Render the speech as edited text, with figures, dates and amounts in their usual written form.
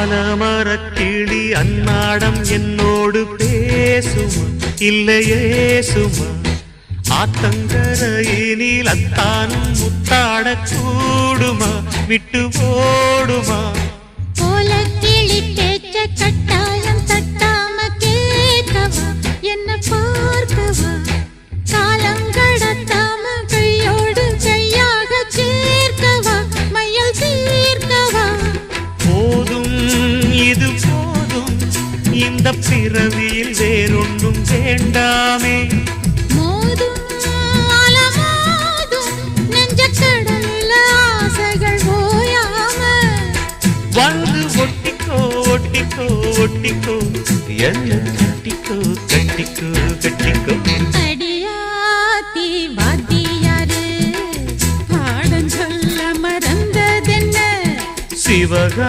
ஆலமரக்கிளி அன்னாடம் என்னோடு பேசுமா இல்லையே சுமா ஆத்தங்கரையினில் அத்தானும் முத்தாட கூடுமா விட்டு ஓடுமா போல கிளி பேச்ச கட்டாயம் தட்டாம கேட்கவா என்ன பார்க்கவா காலம் கடத்தாம கையோடு கையாக சேர்க்கவா மையல் தீர்க்கவா போதும் இது போதும் இந்த பிறவியில் வேறொன்றும் வேண்டாமே மோதும் அலமோதும் நெஞ்ச கடலில் ஆசைகள் ஓயாம வந்து ஒட்டிக்கோ ஒட்டிக்கோ ஒட்டிக்கோ என்ன கட்டிக்கோ கட்டிக்கோ கட்டிக்கோ